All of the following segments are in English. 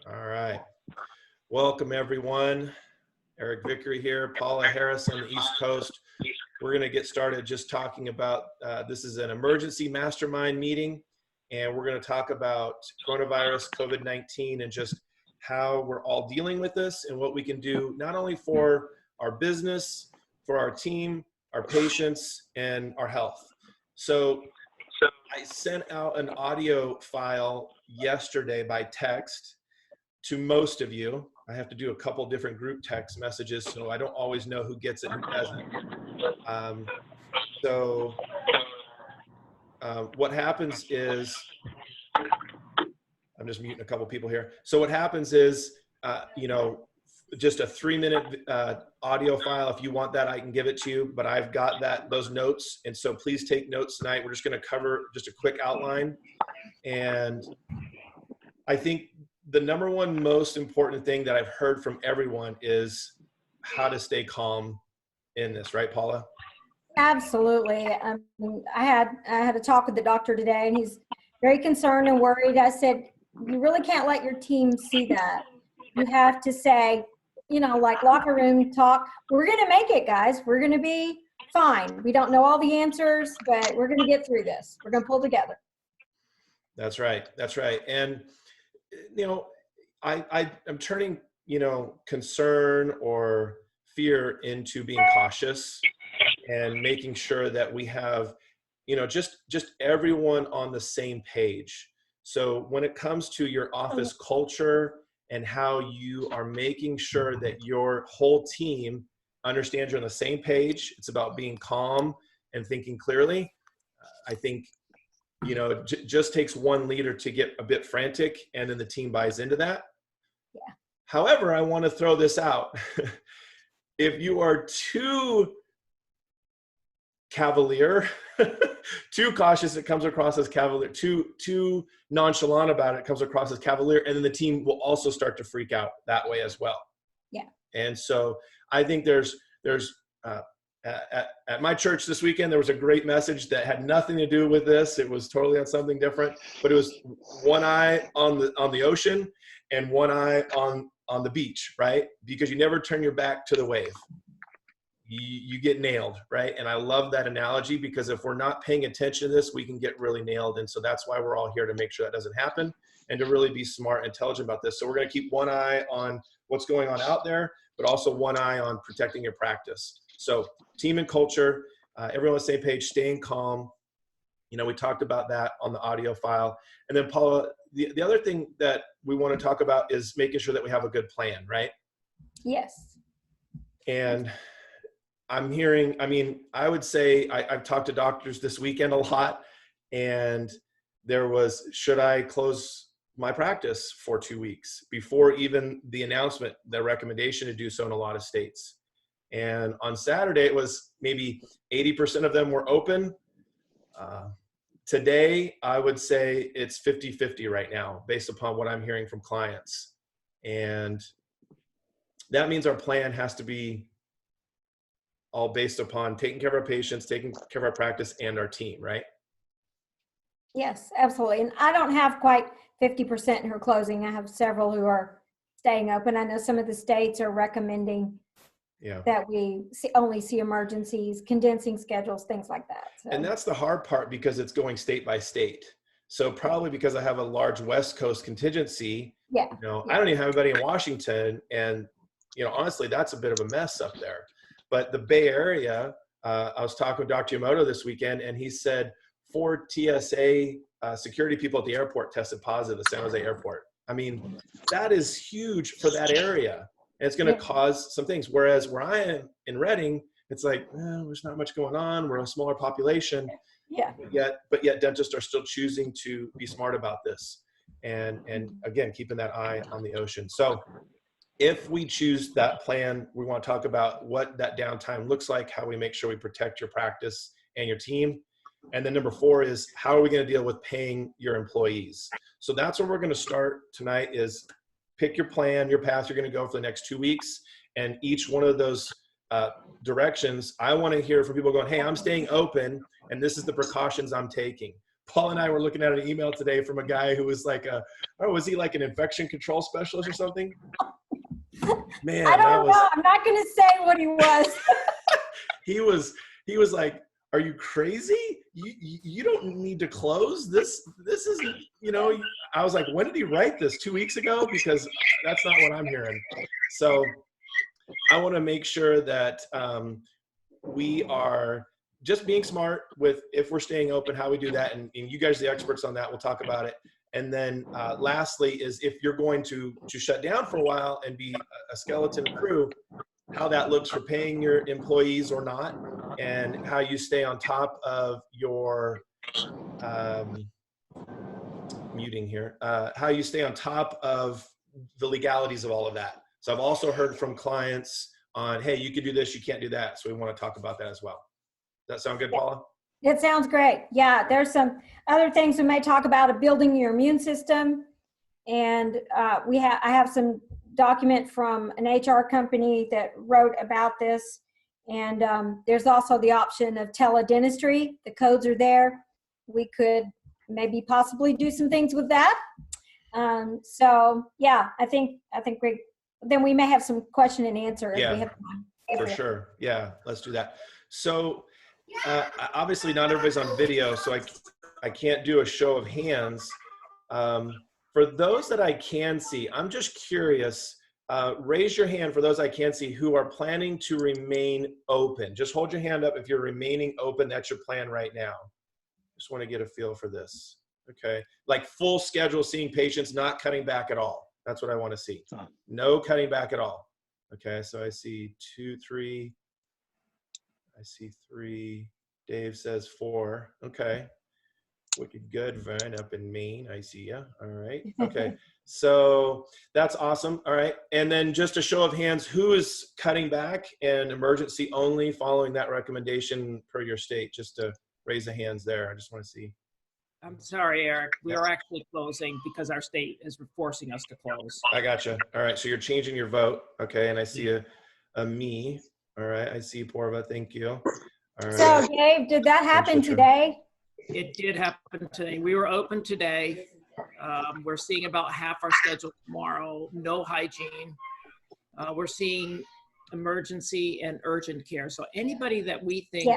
All right. Welcome, everyone. Eric Vickery here, Paula Harris on the East Coast. We're going to get started just talking about, this is an emergency mastermind meeting, and we're going to talk about coronavirus, COVID-19, and just how we're all dealing with this and what we can do, not only for our business, for our team, our patients, and our health. So I sent out an audio file yesterday by text to most of you. I have to do a couple different group text messages, so I don't always know who gets it and who doesn't. What happens is, I'm just muting a couple people here. So what happens is, just a 3-minute audio file. If you want that, I can give it to you, but I've got those notes. And so please take notes tonight. We're just going to cover just a quick outline. And I think the number one most important thing that I've heard from everyone is how to stay calm in this, right, Paula? Absolutely. I had a talk with the doctor today, and he's very concerned and worried. I said, you really can't let your team see that. You have to say, like locker room talk, we're going to make it, guys. We're going to be fine. We don't know all the answers, but we're going to get through this. We're going to pull together. That's right. That's right. And, I'm turning, concern or fear into being cautious and making sure that we have, just everyone on the same page. So when it comes to your office culture and how you are making sure that your whole team understands you're on the same page, it's about being calm and thinking clearly. I think, it just takes one leader to get a bit frantic, and then the team buys into that. Yeah. However, I want to throw this out. If you are too cavalier, too cautious, it comes across as cavalier. Too nonchalant about it, comes across as cavalier, and then the team will also start to freak out that way as well. Yeah. And so I think there's at my church this weekend, there was a great message that had nothing to do with this. It was totally on something different, but it was one eye on the ocean and one eye on the beach, right? Because you never turn your back to the wave. You get nailed, right? And I love that analogy, because if we're not paying attention to this, we can get really nailed. And so that's why we're all here, to make sure that doesn't happen and to really be smart and intelligent about this. So we're going to keep one eye on what's going on out there, but also one eye on protecting your practice. So team and culture, everyone on the same page, staying calm. We talked about that on the audio file. And then Paula, the other thing that we want to talk about is making sure that we have a good plan, right? Yes. And I'm hearing, I would say I've talked to doctors this weekend a lot, and there was, should I close my practice for 2 weeks before even the announcement, the recommendation to do so in a lot of states. And on Saturday, it was maybe 80% of them were open. Today, I would say it's 50-50 right now, based upon what I'm hearing from clients. And that means our plan has to be all based upon taking care of our patients, taking care of our practice, and our team, right? Yes, absolutely. And I don't have quite 50% who are closing. I have several who are staying open. I know some of the states are recommending that we only see emergencies, condensing schedules, things like that. So. And that's the hard part, because it's going state by state. So probably because I have a large West Coast contingency, I don't even have anybody in Washington. And, honestly, that's a bit of a mess up there. But the Bay Area, I was talking with Dr. Yamamoto this weekend, and he said 4 TSA security people at the airport tested positive at the San Jose airport. That is huge for that area. And it's going to cause some things. Whereas where I am in Reading, it's like, there's not much going on. We're a smaller population. Yeah. But yet dentists are still choosing to be smart about this. And again, keeping that eye on the ocean. So if we choose that plan, we want to talk about what that downtime looks like, how we make sure we protect your practice and your team. And then number 4 is, how are we going to deal with paying your employees? So that's where we're going to start tonight, is pick your plan, your path you're going to go for the next 2 weeks. And each one of those directions, I want to hear from people going, hey, I'm staying open, and this is the precautions I'm taking. Paul and I were looking at an email today from a guy who was like was he like an infection control specialist or something? Man, I don't know. I'm not going to say what he was. he was like, are you crazy? You don't need to close this. This isn't, I was like, when did he write this? 2 weeks ago? Because that's not what I'm hearing. So I want to make sure that we are just being smart with if we're staying open, how we do that. And you guys are the experts on that. We'll talk about it. And then lastly is if you're going to shut down for a while and be a skeleton crew, how that looks for paying your employees or not, and how you stay on top of your muting here, how you stay on top of the legalities of all of that. So I've also heard from clients on, hey, you can do this, you can't do that. So we want to talk about that as well. Does that sound good, Paula? It sounds great. Yeah, there's some other things we may talk about, building your immune system. And I have some document from an HR company that wrote about this. And there's also the option of teledentistry. The codes are there. We could maybe possibly do some things with that. So yeah, I think then we may have some question and answer if we have time. For sure. Yeah, let's do that. So obviously not everybody's on video, so I can't do a show of hands. For those that I can see, I'm just curious, raise your hand for those I can see who are planning to remain open. Just hold your hand up if you're remaining open. That's your plan right now. Just want to get a feel for this. Okay. Like full schedule, seeing patients, not cutting back at all. That's what I want to see. No cutting back at all. Okay. So I see 2, 3. I see 3. Dave says 4. Okay. Wicked good. Vern up in Maine. I see ya. All right. Okay. So that's awesome. All right. And then just a show of hands, who is cutting back and emergency only following that recommendation per your state? Just to raise the hands there. I just want to see. I'm sorry, Eric. We are actually closing because our state is forcing us to close. I gotcha. All right. So you're changing your vote. Okay. And I see a me. All right. I see Porva. Thank you. All right. So Dave, did that happen today? It did happen today. We were open today. We're seeing about half our schedule tomorrow. No hygiene. We're seeing emergency and urgent care. So anybody that we think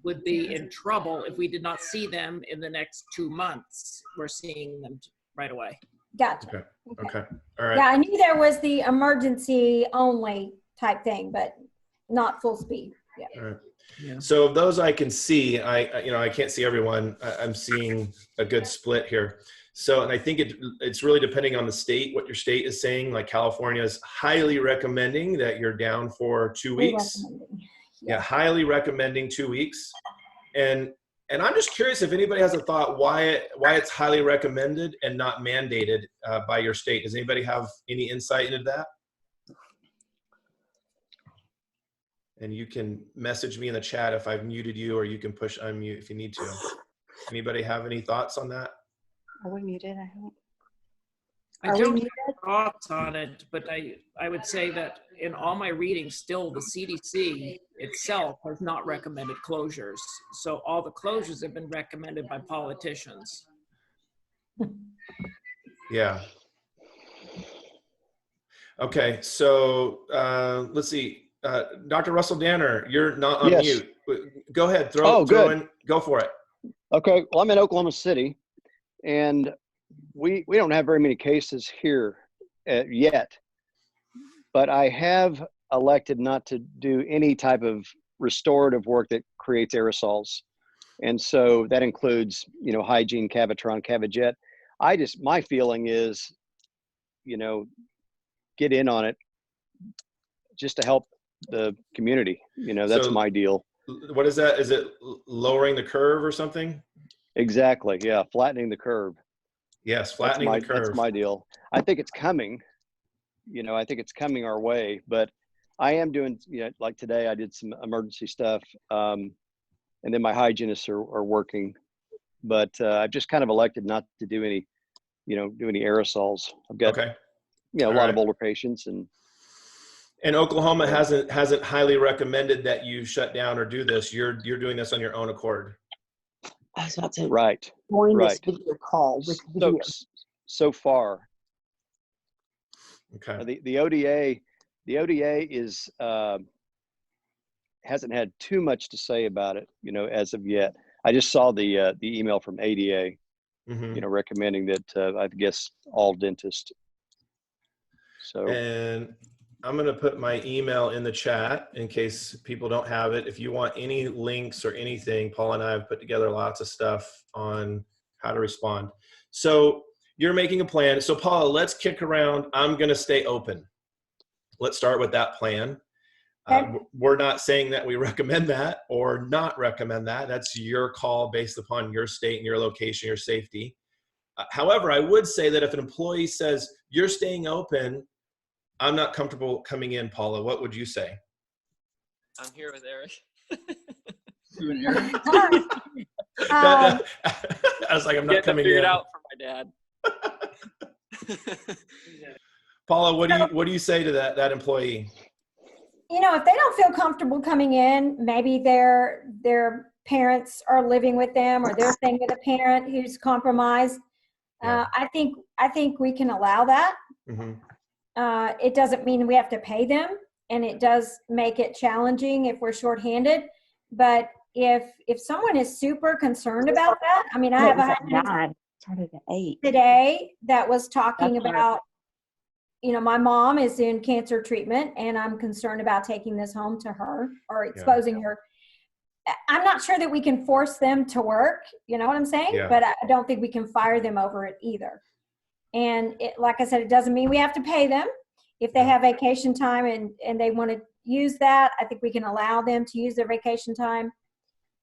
would be in trouble if we did not see them in the next 2 months, we're seeing them right away. Gotcha. Okay. All right. Yeah, I knew there was the emergency only type thing, but not full speed. Yeah. All right. Yeah. So of those I can see, I can't see everyone. I'm seeing a good split here. So, and I think it's really depending on the state, what your state is saying. Like California is highly recommending that you're down for 2 weeks. Yeah, highly recommending 2 weeks. And I'm just curious if anybody has a thought why it's highly recommended and not mandated by your state. Does anybody have any insight into that? And you can message me in the chat if I've muted you, or you can push unmute if you need to. Anybody have any thoughts on that? Are we muted? I don't have thoughts on it, but I would say that in all my reading, still the CDC itself has not recommended closures. So all the closures have been recommended by politicians. Yeah. Okay, so let's see. Dr. Russell Danner, you're not on mute. Go ahead, throw in, go for it. Okay, well, I'm in Oklahoma City, and we don't have very many cases here yet, but I have elected not to do any type of restorative work that creates aerosols. And so that includes, hygiene, Cavitron, Cavijet. My feeling is, get in on it just to help the community. That's my deal. What is that? Is it lowering the curve or something? Exactly. Yeah. Flattening the curve. Yes. Flattening the curve. That's my deal. I think it's coming, I think it's coming our way, but I am doing, like today I did some emergency stuff. And then my hygienists are working, but I've just kind of elected not to do any, do any aerosols. I've got, a lot of older patients, and Oklahoma hasn't highly recommended that you shut down or do this. You're doing this on your own accord. I was about to Right. join this Right. video call with So, video. so far, Okay. the ODA is hasn't had too much to say about it, as of yet. I just saw the email from ADA, Mm-hmm. recommending that I guess all dentists. So And I'm going to put my email in the chat in case people don't have it. If you want any links or anything, Paul and I have put together lots of stuff on how to respond. So you're making a plan. So Paula, let's kick around. I'm going to stay open. Let's start with that plan. Okay. We're not saying that we recommend that or not recommend that. That's your call based upon your state and your location, your safety. However, I would say that if an employee says, you're staying open, I'm not comfortable coming in, Paula, what would you say? I'm here with Eric. I was like, I'm not coming figure in. it out for my dad. Paula, what do you say to that employee? If they don't feel comfortable coming in, maybe their parents are living with them, or they're staying with a parent who's compromised. Yeah. I think we can allow that. Mm-hmm. It doesn't mean we have to pay them, and it does make it challenging if we're shorthanded. But if someone is super concerned about that, I mean, I have a nine, started at 8 today that was talking That's about, my mom is in cancer treatment, and I'm concerned about taking this home to her or exposing her. I'm not sure that we can force them to work, you know what I'm saying? Yeah. But I don't think we can fire them over it either. And like I said, it doesn't mean we have to pay them. If they have vacation time and they want to use that, I think we can allow them to use their vacation time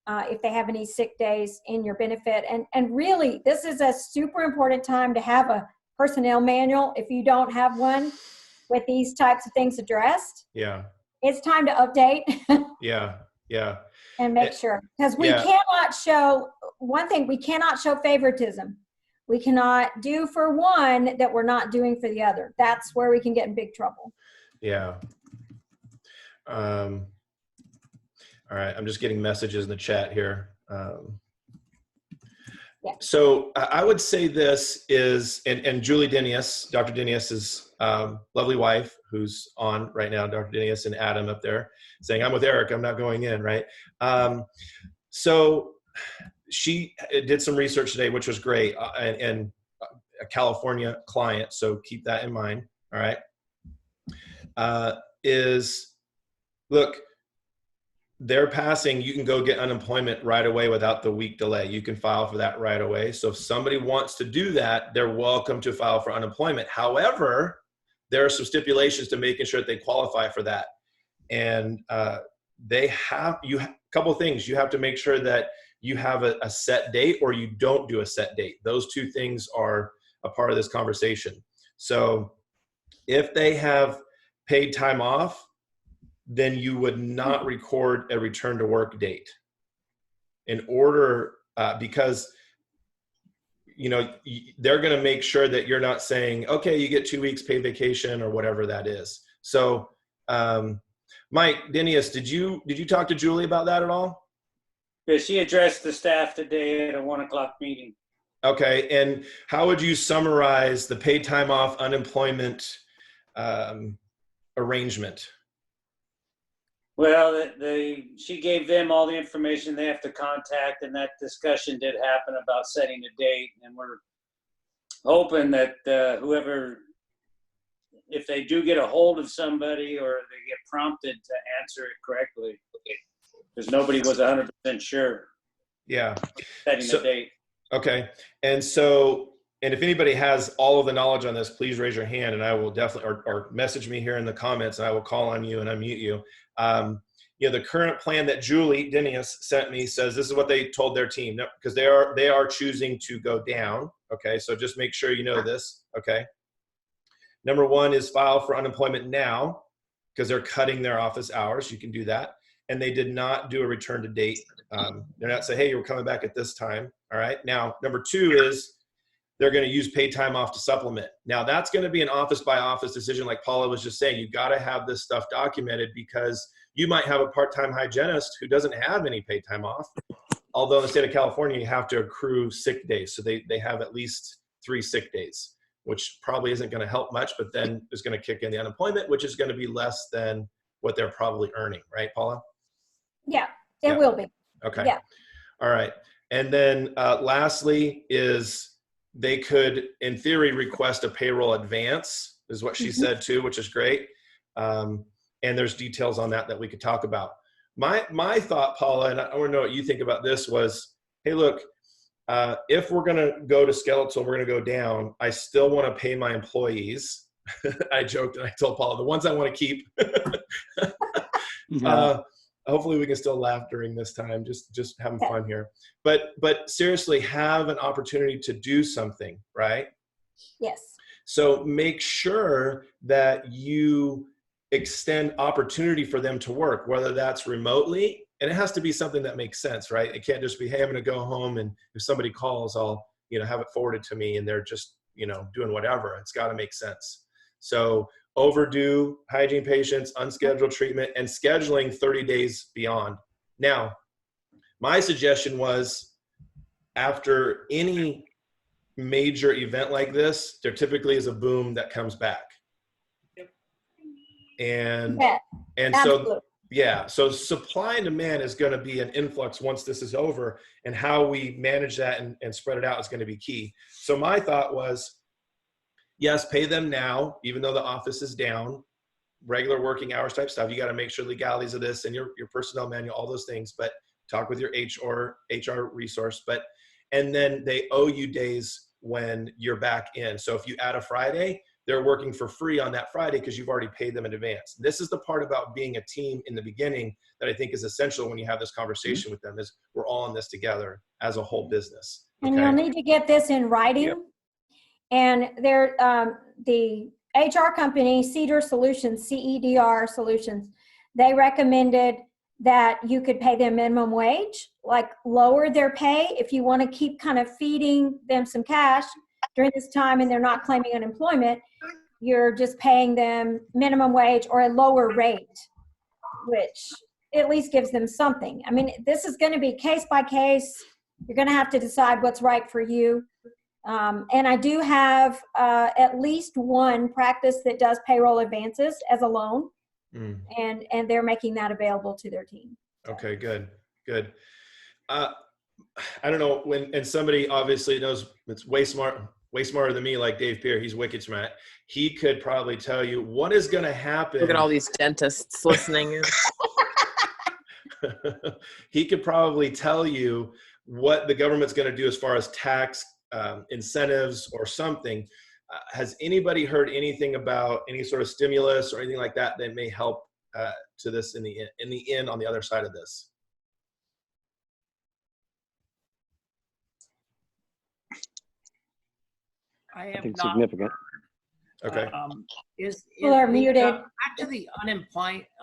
if they have any sick days in your benefit. And really, this is a super important time to have a personnel manual. If you don't have one with these types of things addressed, it's time to update. Yeah. And make sure, because we cannot show one thing. We cannot show favoritism. We cannot do for one that we're not doing for the other. That's where we can get in big trouble. Yeah. All right. I'm just getting messages in the chat here. So I would say this is, and Julie Denius, Dr. Denius's lovely wife, who's on right now, Dr. Denius and Adam up there, saying, I'm with Eric, I'm not going in, right? So she did some research today, which was great, and a California client, so keep that in mind, all right? Look, they're passing, you can go get unemployment right away without the week delay. You can file for that right away. So if somebody wants to do that, they're welcome to file for unemployment. However, there are some stipulations to making sure that they qualify for that. And a couple of things. You have to make sure that you have a set date, or you don't do a set date. Those two things are a part of this conversation. So if they have paid time off, then you would not record a return to work date in order, because they're going to make sure that you're not saying, okay, you get 2 weeks paid vacation or whatever that is. So Mike Denius, did you talk to Julie about that at all? Yeah, she addressed the staff today at a 1 o'clock meeting. Okay. And how would you summarize the paid time off unemployment arrangement? Well, she gave them all the information they have to contact, and that discussion did happen about setting a date. And we're hoping that if they do get a hold of somebody or they get prompted to answer it correctly, because nobody was 100% sure. Yeah. Setting the date. Okay. And if anybody has all of the knowledge on this, please raise your hand, and I will definitely, or message me here in the comments, and I will call on you and unmute you. The current plan that Julie Denius sent me says this is what they told their team, because they are choosing to go down. Okay. So just make sure you know this. Okay. Number 1 is file for unemployment now, because they're cutting their office hours. You can do that. And they did not do a return to date. They're not saying, hey, you're coming back at this time. All right. Now, number 2 is they're going to use paid time off to supplement. Now, that's going to be an office by office decision. Like Paula was just saying, you got to have this stuff documented, because you might have a part-time hygienist who doesn't have any paid time off, although in the state of California, you have to accrue sick days. So they have at least 3 sick days, which probably isn't going to help much, but then is going to kick in the unemployment, which is going to be less than what they're probably earning. Right, Paula? Yeah, it will be. Okay. Yeah. All right. And then lastly is they could, in theory, request a payroll advance, is what she said too, which is great. And there's details on that we could talk about. My thought, Paula, and I want to know what you think about this, was, hey, look, if we're going to go to skeletal, we're going to go down, I still want to pay my employees. I joked and I told Paula, the ones I want to keep. Hopefully we can still laugh during this time, just having fun here. But seriously, have an opportunity to do something, right? Yes. So make sure that you extend opportunity for them to work, whether that's remotely, and it has to be something that makes sense, right? It can't just be, hey, I'm going to go home, and if somebody calls, I'll, have it forwarded to me, and they're just, doing whatever. It's got to make sense. So overdue hygiene patients, unscheduled treatment, and scheduling 30 days beyond. Now, my suggestion was, after any major event like this, there typically is a boom that comes back. And so supply and demand is going to be an influx once this is over, and how we manage that and spread it out is going to be key. So my thought was, yes, pay them now, even though the office is down, regular working hours type stuff. You got to make sure legalities of this and your personnel manual, all those things, but talk with your HR resource. And then they owe you days when you're back in. So if you add a Friday, they're working for free on that Friday because you've already paid them in advance. This is the part about being a team in the beginning that I think is essential when you have this conversation with them, is we're all in this together as a whole business. And you'll need to get this in writing. Yep. And the HR company, Cedar Solutions, CEDR Solutions, they recommended that you could pay them minimum wage, like lower their pay if you want to keep kind of feeding them some cash during this time and they're not claiming unemployment. You're just paying them minimum wage or a lower rate, which at least gives them something. I mean, this is going to be case by case. You're going to have to decide what's right for you. And I do have at least one practice that does payroll advances as a loan, and they're making that available to their team. Okay, good. I don't know and somebody obviously knows, it's way smarter than me, like Dave Peer. He's wicked smart. He could probably tell you what is going to happen. Look at all these dentists listening. He could probably tell you what the government's going to do as far as tax incentives or something. Has anybody heard anything about any sort of stimulus or anything like that that may help to this in the end on the other side of this? I think significant. Okay. People are muted. Back to the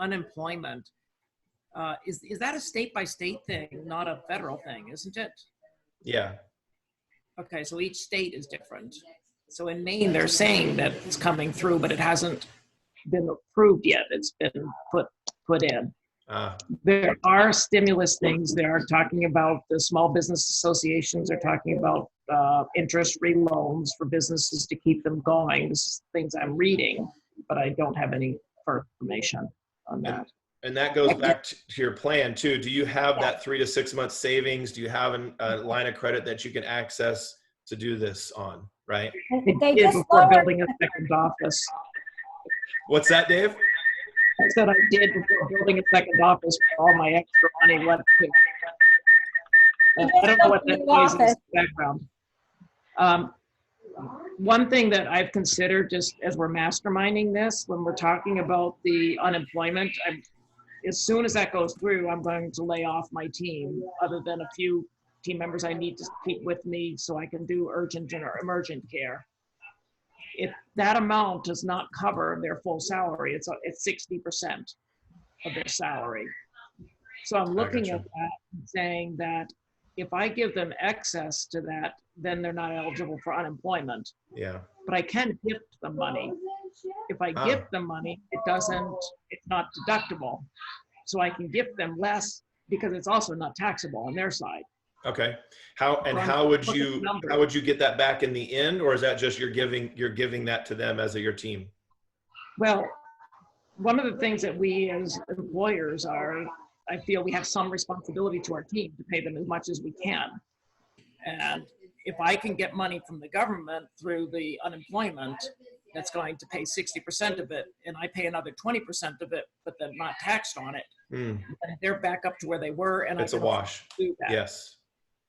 unemployment. Is that a state by state thing, not a federal thing, isn't it? Yeah. Okay, so each state is different. So in Maine, they're saying that it's coming through, but it hasn't been approved yet. It's been put in. There are stimulus things. They are talking about, the small business associations are talking about interest-free loans for businesses to keep them going. This is things I'm reading, but I don't have any information on that. And that goes back to your plan too. Do you have that 3 to 6 months savings? Do you have a line of credit that you can access to do this on, right? They just before building a second office. What's that, Dave? I said I did before building a second office for all my extra money left to. I don't know what that noise is in the background. One thing that I've considered, just as we're masterminding this, when we're talking about the unemployment, as soon as that goes through, I'm going to lay off my team, other than a few team members I need to keep with me so I can do urgent or emergent care. If that amount does not cover their full salary, it's 60% of their salary. So I'm looking at that and saying that if I give them excess to that, then they're not eligible for unemployment. Yeah. But I can gift them money. If I gift them money, it's not deductible. So I can gift them less because it's also not taxable on their side. Okay. How would you get that back in the end, or is that just you're giving that to them as your team? Well, one of the things that we as employers I feel we have some responsibility to our team to pay them as much as we can. And if I can get money from the government through the unemployment, that's going to pay 60% of it, and I pay another 20% of it, but then not taxed on it. And they're back up to where they were, and it's a wash. Do that. Yes,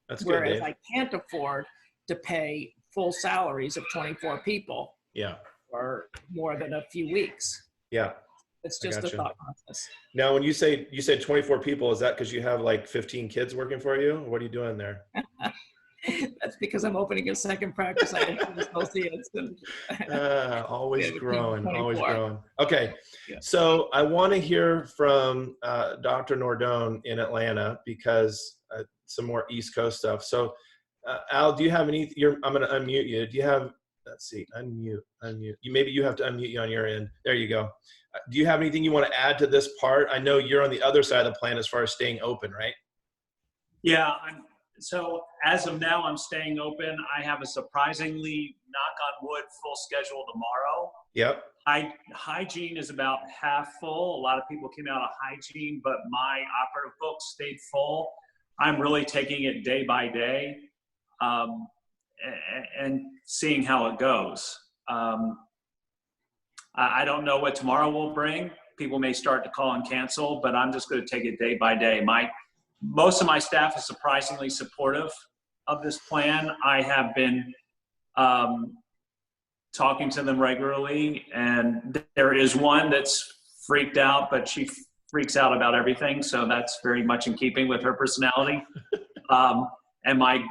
that's good. Whereas Dave. I can't afford to pay full salaries of 24 people. Yeah. For more than a few weeks. Yeah. It's just a thought process. Now, when you said 24 people, is that because you have like 15 kids working for you? What are you doing there? That's because I'm opening a second practice. I have associates and always growing, always 24. growing. Okay, Yeah. So I want to hear from Dr. Nordone in Atlanta because some more East Coast stuff. So, Al, do you have any? I'm going to unmute you. Do you have? Let's see. Unmute. Maybe you have to unmute you on your end. There you go. Do you have anything you want to add to this part? I know you're on the other side of the plan as far as staying open, right? Yeah. So as of now, I'm staying open. I have a surprisingly, knock on wood, full schedule tomorrow. Yep. Hygiene is about half full. A lot of people came out of hygiene, but my operative book stayed full. I'm really taking it day by day and seeing how it goes. I don't know what tomorrow will bring. People may start to call and cancel, but I'm just going to take it day by day. Most of my staff is surprisingly supportive of this plan. I have been talking to them regularly, and there is one that's freaked out, but she freaks out about everything, so that's very much in keeping with her personality. And my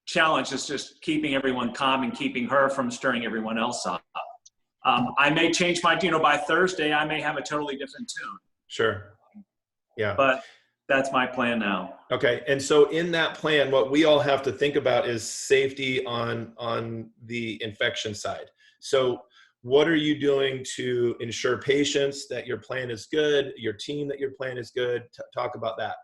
challenge is just keeping everyone calm and keeping her from stirring everyone else up. I may change by Thursday, I may have a totally different tune. Sure. Yeah. But that's my plan now. Okay. And so in that plan, what we all have to think about is safety on the infection side. So what are you doing to ensure patients that your plan is good, your team that your plan is good? Talk about that.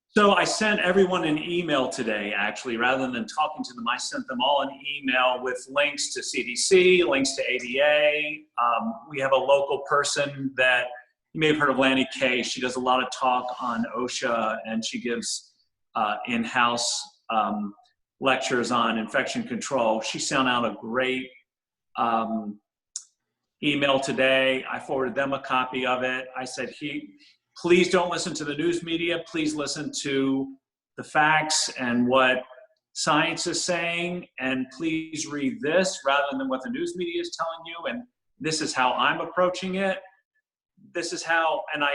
So I sent everyone an email today, actually, rather than talking to them. I sent them all an email with links to CDC, links to ADA. We have a local person that you may have heard of, Lanny Kay. She does a lot of talk on OSHA, and she gives in-house lectures on infection control. She sent out a great email today. I forwarded them a copy of it. I said, please don't listen to the news media. Please listen to the facts and what science is saying, and please read this rather than what the news media is telling you. And this is how I'm approaching it. This is how, and I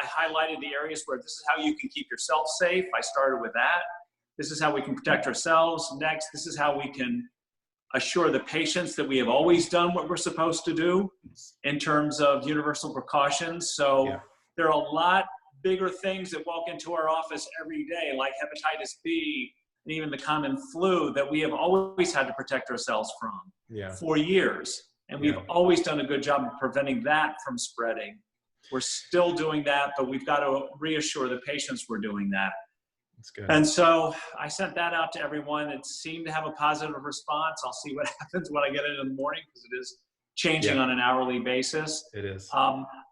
highlighted the areas where this is how you can keep yourself safe. I started with that. This is how we can protect ourselves. Next, this is how we can assure the patients that we have always done what we're supposed to do in terms of universal precautions. So yeah. There are a lot bigger things that walk into our office every day, like hepatitis B and even the common flu, that we have always had to protect ourselves from for years. And we've always done a good job of preventing that from spreading. We're still doing that, but we've got to reassure the patients we're doing that. That's good. And so I sent that out to everyone. It seemed to have a positive response. I'll see what happens when I get it in the morning, because it is changing on an hourly basis. It is.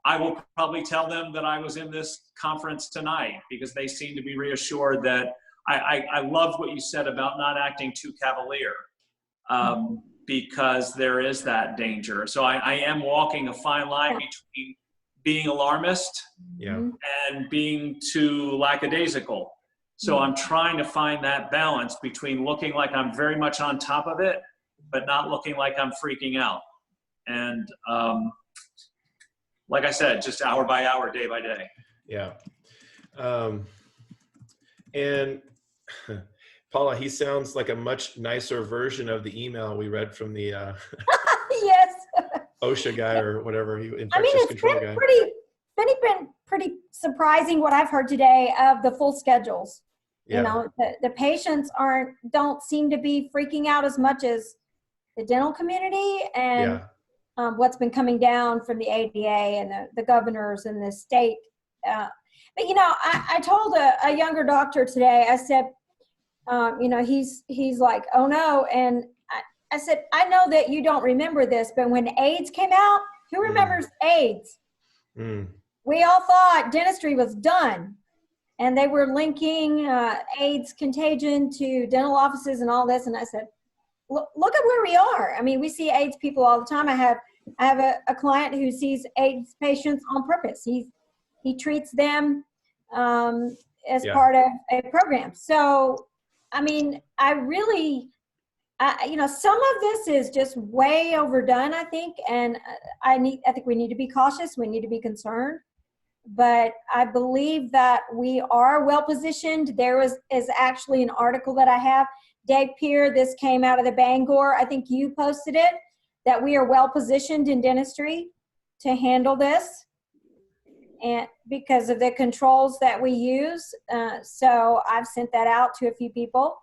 I will probably tell them that I was in this conference tonight, because they seem to be reassured that I love what you said about not acting too cavalier, because there is that danger. So I am walking a fine line between being alarmist and being too lackadaisical. So I'm trying to find that balance between looking like I'm very much on top of it, but not looking like I'm freaking out. And like I said, just hour by hour, day by day. Yeah. And Paula, he sounds like a much nicer version of the email we read from the yes. OSHA guy or whatever, infectious it's control been guy. been pretty surprising what I've heard today of the full schedules. Yeah. You know, the patients don't seem to be freaking out as much as the dental community, and what's been coming down from the ADA and the governors and the state. But, I told a younger doctor today, I said, he's like, oh no. And I said, I know that you don't remember this, but when AIDS came out, who remembers AIDS? We all thought dentistry was done. And they were linking AIDS contagion to dental offices and all this. And I said, look at where we are. I mean, we see AIDS people all the time. I have a client who sees AIDS patients on purpose. He treats them as part of a program. So, I mean, some of this is just way overdone, I think. And I think we need to be cautious. We need to be concerned. But I believe that we are well positioned. There is actually an article that I have. Dave Peer, this came out of the Bangor. I think you posted it, that we are well positioned in dentistry to handle this, and because of the controls that we use. So I've sent that out to a few people,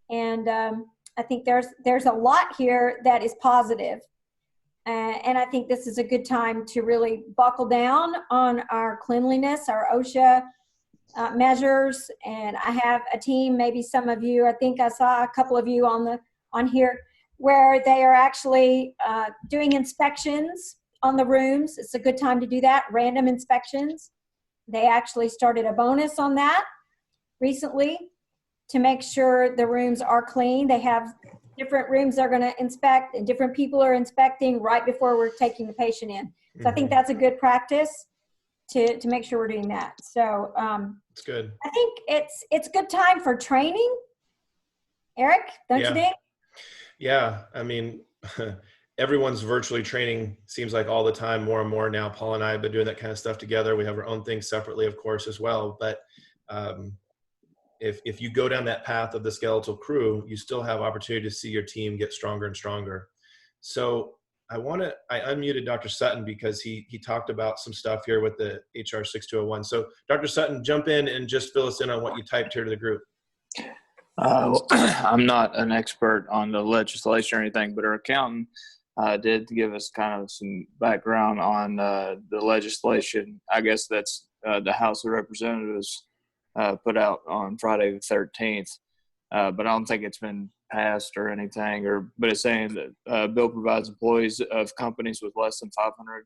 and I think there's a lot here that is positive. And I think this is a good time to really buckle down on our cleanliness, our OSHA measures. And I have a team, maybe some of you, I think I saw a couple of you on here, where they are actually doing inspections on the rooms. It's a good time to do that, random inspections. They actually started a bonus on that recently to make sure the rooms are clean. They have different rooms they're going to inspect, and different people are inspecting right before we're taking the patient in. So I think that's a good practice to make sure we're doing that. So it's good. I think it's a good time for training. Eric, don't you think? Yeah. I mean, everyone's virtually training, seems like all the time, more and more now. Paul and I have been doing that kind of stuff together. We have our own things separately, of course, as well. But if you go down that path of the skeletal crew, you still have opportunity to see your team get stronger and stronger. So I unmuted Dr. Sutton because he talked about some stuff here with the HR 6201. So Dr. Sutton, jump in and just fill us in on what you typed here to the group. I'm not an expert on the legislation or anything, but our accountant did give us kind of some background on the legislation. I guess that's the House of Representatives put out on Friday the 13th, but I don't think it's been passed or anything. But it's saying that bill provides employees of companies with less than 500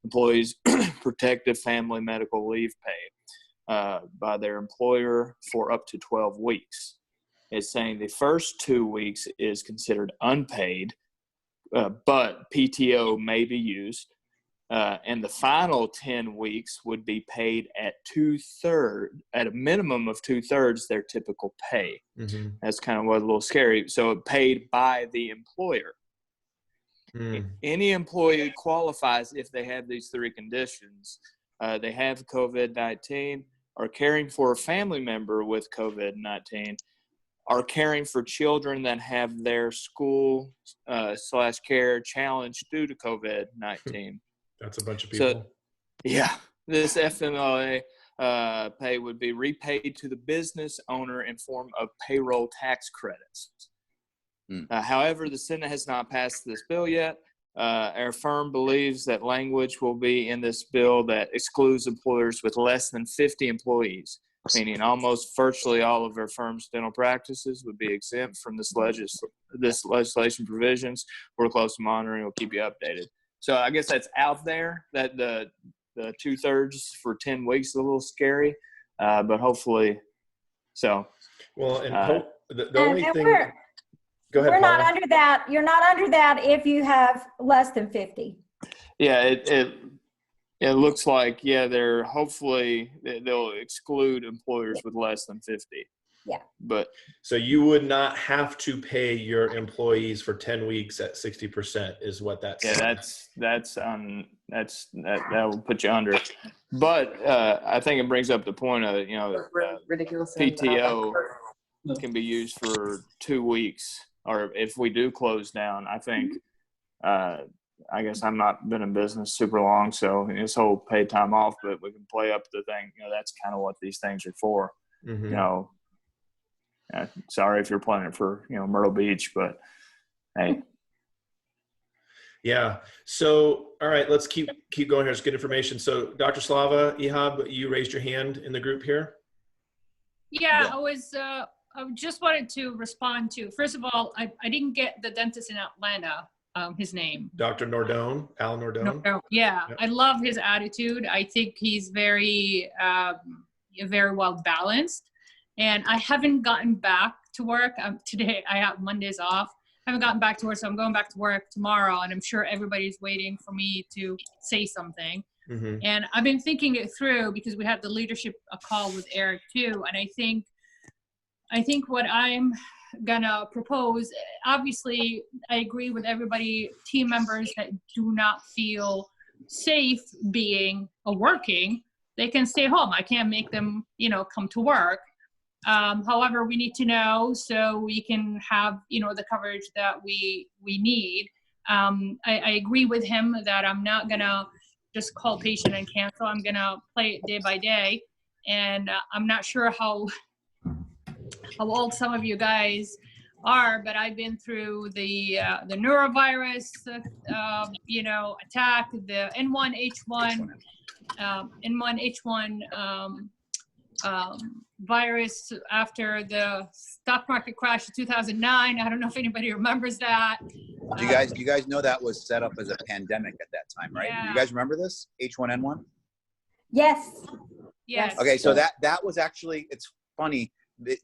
employees protective family medical leave pay by their employer for up to 12 weeks. It's saying the first 2 weeks is considered unpaid, but PTO may be used. And the final 10 weeks would be paid at a minimum of 2/3 their typical pay. That's kind of what a little scary. So paid by the employer. Any employee qualifies if they have these three conditions. They have COVID-19, are caring for a family member with COVID-19, are caring for children that have their school / care challenged due to COVID-19. That's a bunch of people. So, yeah, this FMLA pay would be repaid to the business owner in form of payroll tax credits. However, the Senate has not passed this bill yet. Our firm believes that language will be in this bill that excludes employers with less than 50 employees, meaning almost virtually all of our firm's dental practices would be exempt from this legislation provisions. We're close to monitoring. We'll keep you updated. So I guess that's out there, that the 2/3 for 10 weeks is a little scary, but hopefully so. Well, and the only thing. Go ahead, we're not Paula. under that. You're not under that if you have less than 50. Yeah, it looks like, they're hopefully they'll exclude employers with less than 50. Yeah. But so you would not have to pay your employees for 10 weeks at 60% is what that's. Yeah, that will put you under. But I think it brings up the point of, ridiculous. PTO can be used for 2 weeks, or if we do close down, I think, I guess I'm not been in business super long, so this whole paid time off, but we can play up the thing. That's kind of what these things are for. Sorry if you're planning for, Myrtle Beach, but hey. Yeah. So, all right, let's keep going here. It's good information. So, Dr. Slava, Ihab, you raised your hand in the group here. Yeah, I just wanted to respond to, first of all, I didn't get the dentist in Atlanta, his name. Dr. Nordone, Al Nordone. No, yeah, Yep. I love his attitude. I think he's very well balanced. And I haven't gotten back to work. Today, I have Mondays off. I haven't gotten back to work, so I'm going back to work tomorrow, and I'm sure everybody's waiting for me to say something. Mm-hmm. And I've been thinking it through because we had the leadership call with Eric too. And I think what I'm gonna propose, obviously I agree with everybody, team members that do not feel safe being or working, they can stay home. I can't make them, come to work. However, we need to know so we can have, the coverage that we need. I agree with him that I'm not gonna just call patient and cancel. I'm gonna play it day by day. And I'm not sure how old some of you guys are, but I've been through the neurovirus, attack, the N1H1 virus after the stock market crash in 2009. I don't know if anybody remembers that. Do you guys know that was set up as a pandemic at that time, right? Yeah. You guys remember this H1N1? Yes. Yes. Okay, so that was actually, it's funny.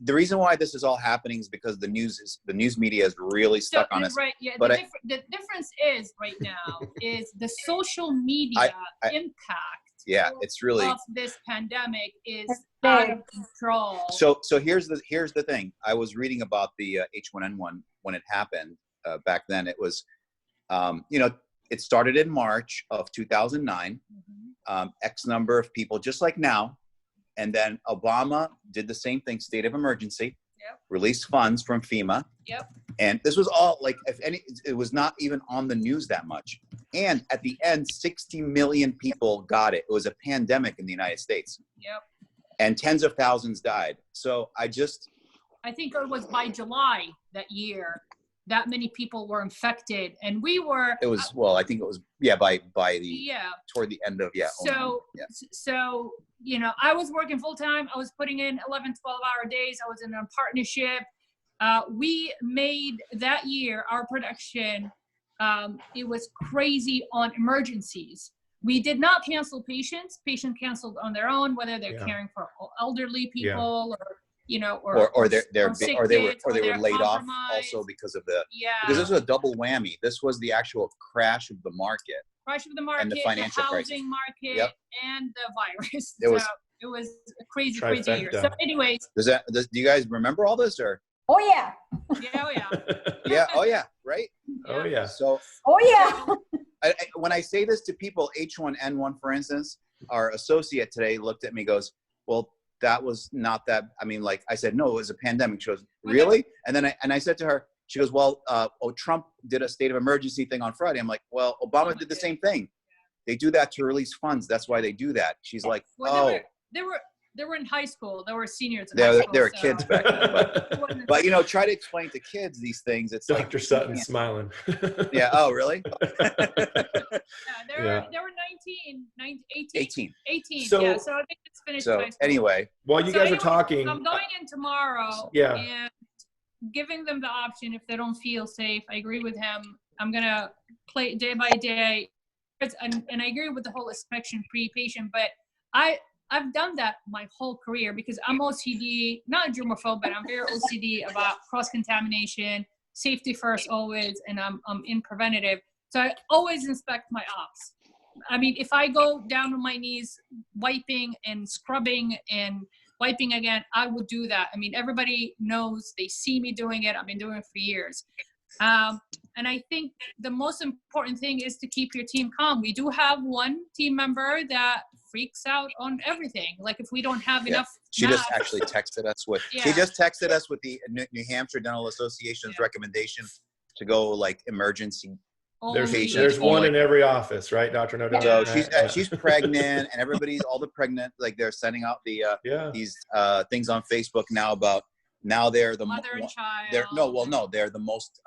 The reason why this is all happening is because the news media is really stuck on us. Right. Yeah. But the difference is right now is the social media impact. Yeah, it's really of this pandemic is out of control. So here's the thing. I was reading about the H1N1 when it happened back then. It was, it started in March of 2009. X number of people, just like now. And then Obama did the same thing, state of emergency, released funds from FEMA. And this was all it was not even on the news that much. And at the end, 60 million people got it. It was a pandemic in the United States. And tens of thousands died. So I think it was by July that year, that many people were infected, and we were. It was I think it was by the toward the end of So I was working full time. I was putting in 11, 12-hour days. I was in a partnership. We made that year our production. It was crazy on emergencies. We did not cancel patients. Patients canceled on their own, whether they're caring for elderly people or they were laid off also because of because this was a double whammy. This was the actual crash of the market. And the financial housing crisis. market, and the virus. It was a crazy year. Trifecta. So anyways. Do you guys remember all this or? Oh yeah. Yeah. Oh yeah. Right. Oh yeah. So. Oh yeah. When I say this to people, H1N1, for instance, our associate today looked at me, goes, "Well, that was not that." I mean, I said, "No, it was a pandemic." She goes, "Really?" And then I said to her, she goes, "Well, Trump did a state of emergency thing on Friday." I'm like, "Well, Obama did the same thing. They do that to release funds. That's why they do that." She's like, "Oh." They were in high school. They were seniors in high school. They were kids back then. But try to explain to kids these things. It's Dr. Sutton's smiling. Yeah. Oh, really? They were 18. So I think it's finished high school. Anyway. While you guys are talking. I'm going in tomorrow. Yeah. And giving them the option if they don't feel safe. I agree with him. I'm going to play it day by day. And I agree with the whole inspection pre-patient, but I've done that my whole career because I'm OCD, not a germaphobe, but I'm very OCD about cross-contamination, safety first always, and I'm in preventative. So I always inspect my ops. I mean, if I go down on my knees, wiping and scrubbing and wiping again, I would do that. I mean, everybody knows, they see me doing it. I've been doing it for years. And I think the most important thing is to keep your team calm. We do have one team member that freaks out on everything. Like if we don't have enough. She just actually texted us with, she just texted us with the New Hampshire Dental Association's recommendation to go emergency. There's one in every office, right, Dr. Nodell? So she's pregnant, and all the pregnant, they're sending out the these things on Facebook now about. Now they're the mother and child. They're the most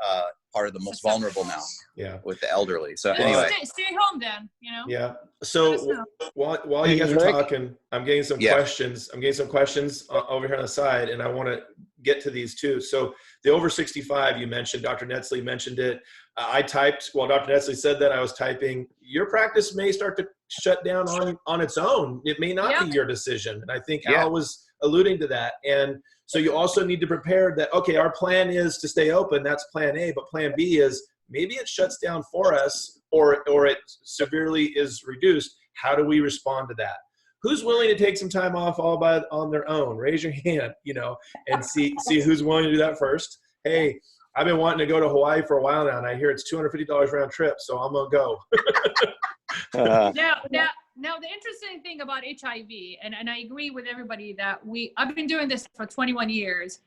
part of the most vulnerable now. Yeah. With the elderly. So Just anyway. stay home then, you know? Yeah. So while you guys are talking, I'm getting some questions. I'm getting some questions over here on the side, and I want to get to these too. So the over 65 you mentioned, Dr. Netzley mentioned it. I typed, while Dr. Netzley said that, I was typing, your practice may start to shut down on its own. It may not be your decision. And I think Al was alluding to that. And so you also need to prepare that, okay, our plan is to stay open. That's plan A, but plan B is maybe it shuts down for us or it severely is reduced. How do we respond to that? Who's willing to take some time off on their own? Raise your hand, and see who's willing to do that first. Hey, I've been wanting to go to Hawaii for a while now, and I hear it's $250 round trip, so I'm gonna go. Now the interesting thing about HIV, and I agree with everybody that I've been doing this for 21 years,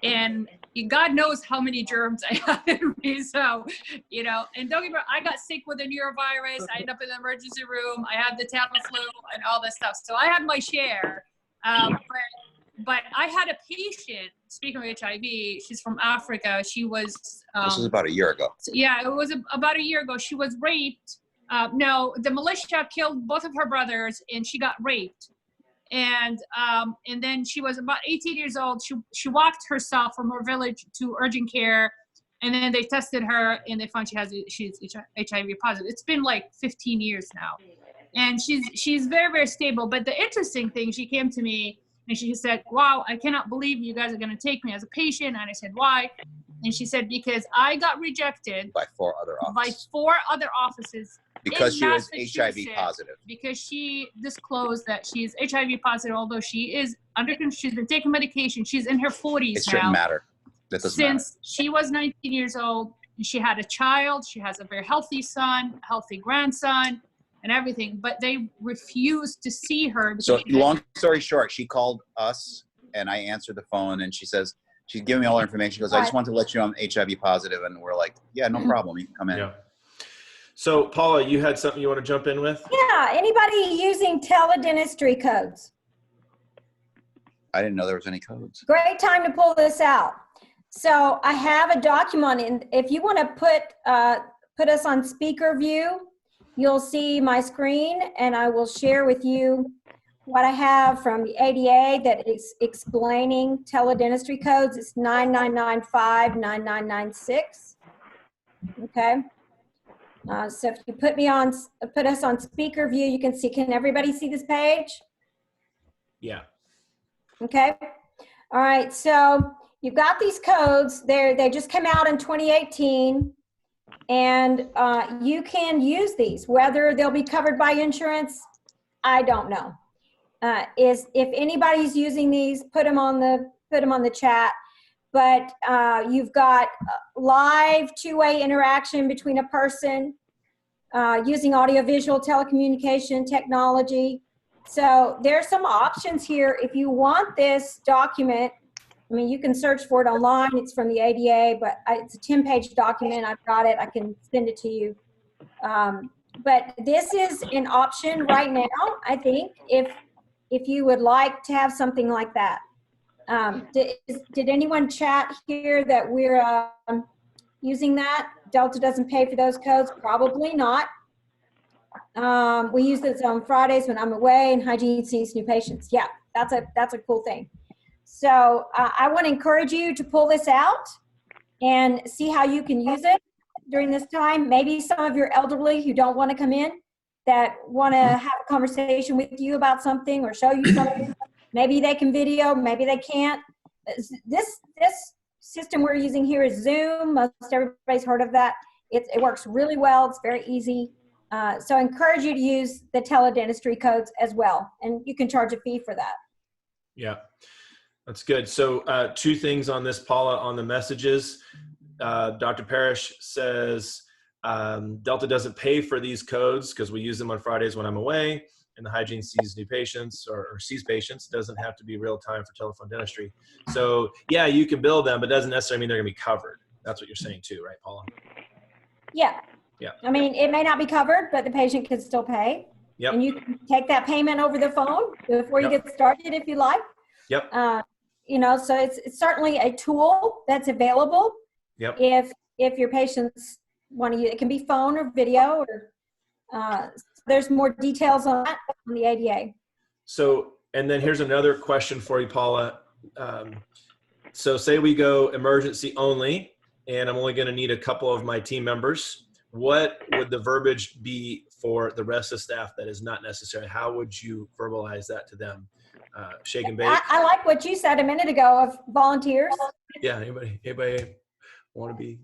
and God knows how many germs I have in me. So, and don't get me wrong, I got sick with a neurovirus. I ended up in the emergency room. I had the Tamiflu and all this stuff. So I had my share. But I had a patient, speaking of HIV, she's from Africa. She was. This was about a year ago. Yeah, it was about a year ago. She was raped. No, the militia killed both of her brothers, and she got raped. And then she was about 18 years old. She walked herself from her village to urgent care, and then they tested her, and they found she's HIV positive. It's been like 15 years now, and she's very, very stable. But the interesting thing, she came to me and she said, "Wow, I cannot believe you guys are going to take me as a patient." And I said, "Why?" And she said, "Because I got rejected by 4 other offices." Because she was HIV positive. Because she disclosed that she's HIV positive, although she is she's been taking medication. She's in her 40s now. It shouldn't matter. That doesn't matter. Since she was 19 years old, she had a child. She has a very healthy son, healthy grandson, and everything. But they refused to see her. So long story short, she called us, and I answered the phone, and she says, she's giving me all her information. She goes, "I just want to let you know I'm HIV positive." And we're like, "Yeah, no problem. You can come in." Yeah. So, Paula, you had something you want to jump in with? Yeah. Anybody using teledentistry codes? I didn't know there was any codes. Great time to pull this out. So I have a document, and if you want to put us on speaker view, you'll see my screen, and I will share with you what I have from the ADA that is explaining teledentistry codes. It's 9995, 9996. Okay. So if you put us on speaker view, you can see. Can everybody see this page? Yeah. Okay. All right. So you've got these codes. They just came out in 2018, and you can use these. Whether they'll be covered by insurance, I don't know. If anybody's using these, put them on the chat. But you've got live two-way interaction between a person using audiovisual telecommunication technology. So there's some options here. If you want this document, I mean, you can search for it online. It's from the ADA, but it's a 10-page document. I've got it. I can send it to you. But this is an option right now, I think, if you would like to have something like that. Did anyone chat here that we're using that? Delta doesn't pay for those codes? Probably not. We use this on Fridays when I'm away, and hygiene sees new patients. Yeah, that's a cool thing. So I want to encourage you to pull this out and see how you can use it during this time. Maybe some of your elderly who don't want to come in, that want to have a conversation with you about something or show you something. Maybe they can video, maybe they can't. This system we're using here is Zoom. Most everybody's heard of that. It works really well. It's very easy. So I encourage you to use the teledentistry codes as well. And you can charge a fee for that. Yeah, that's good. So 2 things on this, Paula, on the messages. Dr. Parrish says, Delta doesn't pay for these codes because we use them on Fridays when I'm away. And the hygiene sees new patients or sees patients. It doesn't have to be real time for telephone dentistry. So yeah, you can bill them, but it doesn't necessarily mean they're gonna be covered. That's what you're saying too, right, Paula? Yeah. Yeah. I mean, it may not be covered, but the patient can still pay. Yep. And you can take that payment over the phone before you get started if you like. Yep. So it's certainly a tool that's available. Yep. If if your patients want to use it. Can be phone or video, or there's more details on that on the ADA. So, and then here's another question for you, Paula. So say we go emergency only, and I'm only going to need a couple of my team members. What would the verbiage be for the rest of the staff that is not necessary? How would you verbalize that to them? Shake and bake? I like what you said a minute ago of volunteers. Yeah, anybody want to be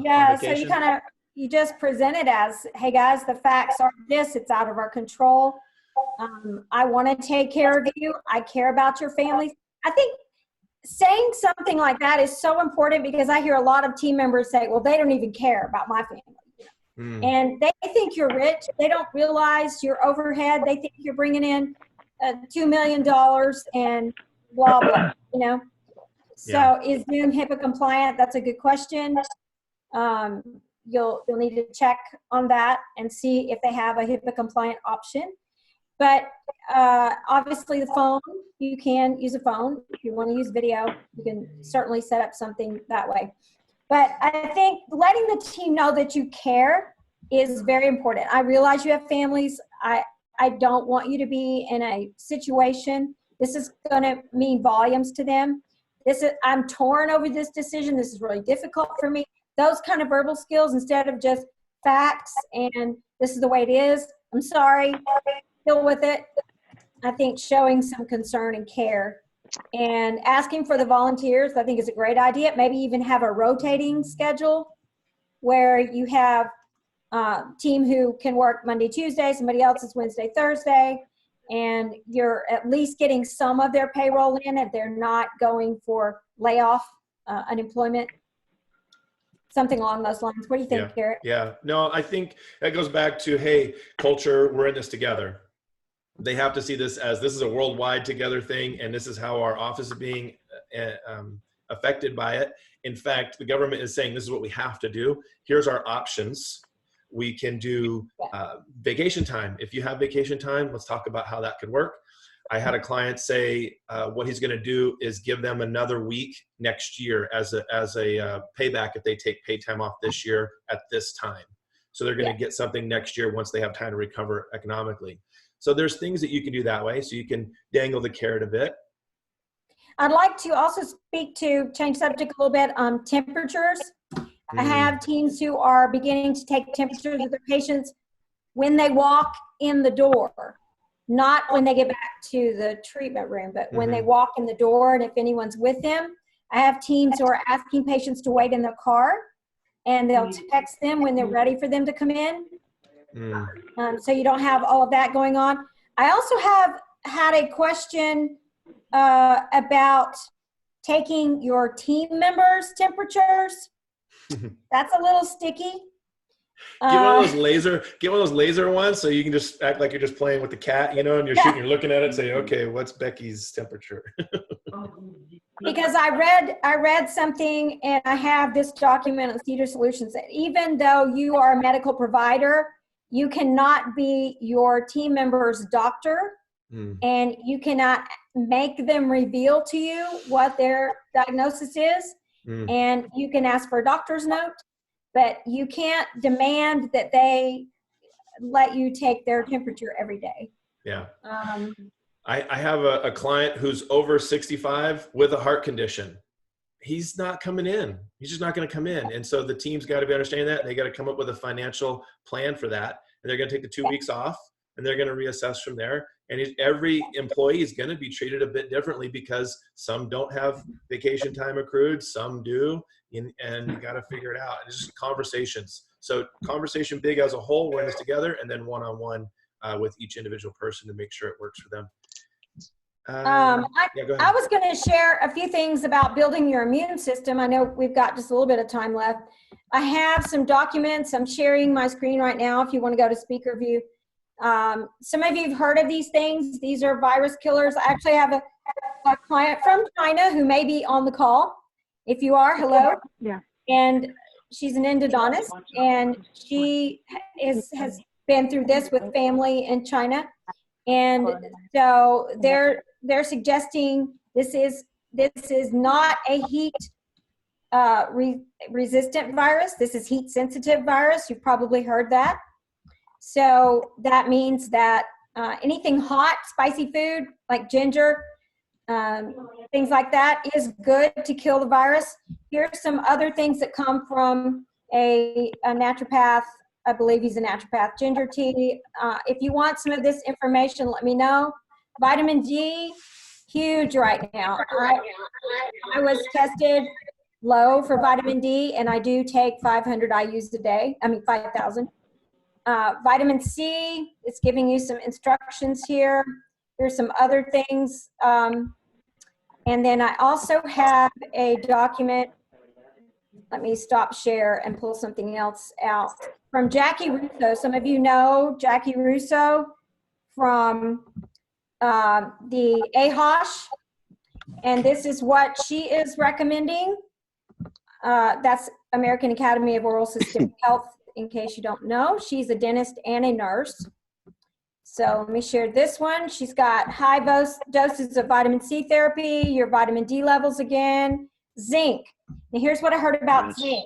Yeah, on so vacation? you just present it as, hey guys, the facts are this, it's out of our control. I want to take care of you. I care about your families. I think saying something like that is so important, because I hear a lot of team members say, well, they don't even care about my family. And they think you're rich. They don't realize your overhead. They think you're bringing in $2 million and blah, blah, you know? So is Zoom HIPAA compliant? That's a good question. You'll need to check on that and see if they have a HIPAA compliant option. But obviously the phone, you can use a phone. If you want to use video, you can certainly set up something that way. But I think letting the team know that you care is very important. I realize you have families. I don't want you to be in a situation. This is going to mean volumes to them. I'm torn over this decision. This is really difficult for me. Those kind of verbal skills, instead of just facts and this is the way it is. I'm sorry. Deal with it. I think showing some concern and care and asking for the volunteers, I think is a great idea. Maybe even have a rotating schedule where you have a team who can work Monday, Tuesday, somebody else is Wednesday, Thursday, and you're at least getting some of their payroll in if they're not going for layoff, unemployment, something along those lines. What do you think, Garrett? Yeah, no, I think that goes back to, hey, culture, we're in this together. They have to see this as this is a worldwide together thing, and this is how our office is being affected by it. In fact, the government is saying this is what we have to do. Here's our options. We can do vacation time. If you have vacation time, let's talk about how that could work. I had a client say what he's going to do is give them another week next year as a payback if they take paid time off this year at this time. So they're going to get something next year once they have time to recover economically. So there's things that you can do that way. So you can dangle the carrot a bit. I'd like to also change subject a little bit on temperatures. I have teams who are beginning to take temperatures of their patients when they walk in the door, not when they get back to the treatment room, but when they walk in the door and if anyone's with them. I have teams who are asking patients to wait in their car, and they'll text them when they're ready for them to come in. So you don't have all of that going on. I also have had a question about taking your team members' temperatures. That's a little sticky. Get one of those laser ones, so you can just act like you're just playing with the cat, you know, and you're shooting, you're looking at it and say, okay, what's Becky's temperature? Because I read something, and I have this document on Cedar Solutions, that even though you are a medical provider, you cannot be your team member's doctor, and you cannot make them reveal to you what their diagnosis is. And you can ask for a doctor's note, but you can't demand that they let you take their temperature every day. Yeah. I have a client who's over 65 with a heart condition. He's not coming in. He's just not going to come in. And so the team's got to be understanding that. And they got to come up with a financial plan for that. And they're going to take the 2 weeks off, and they're going to reassess from there. And every employee is going to be treated a bit differently, because some don't have vacation time accrued, some do, and you got to figure it out. It's just conversations. So conversation big as a whole, we're in this together, and then one-on-one with each individual person to make sure it works for them. Go ahead. I was going to share a few things about building your immune system. I know we've got just a little bit of time left. I have some documents. I'm sharing my screen right now if you want to go to speaker view. Some of you have heard of these things. These are virus killers. I actually have a client from China who may be on the call. If you are, hello. Yeah. And she's an endodontist, and she has been through this with family in China. And so they're suggesting this is not a heat resistant virus. This is heat sensitive virus. You've probably heard that. So that means that anything hot, spicy food like ginger, things like that is good to kill the virus. Here's some other things that come from a naturopath. I believe he's a naturopath. Ginger tea. If you want some of this information, let me know. Vitamin D, huge right now. I was tested low for vitamin D, and I do take 500 IUs a day. 5,000. Vitamin C, it's giving you some instructions here. Here's some other things. And then I also have a document. Let me stop share and pull something else out. From Jackie Russo. Some of you know Jackie Russo from the AHOSH. And this is what she is recommending. That's American Academy of Oral Systemic Health, in case you don't know. She's a dentist and a nurse. So let me share this one. She's got high doses of vitamin C therapy, your vitamin D levels again, zinc. Now here's what I heard about zinc.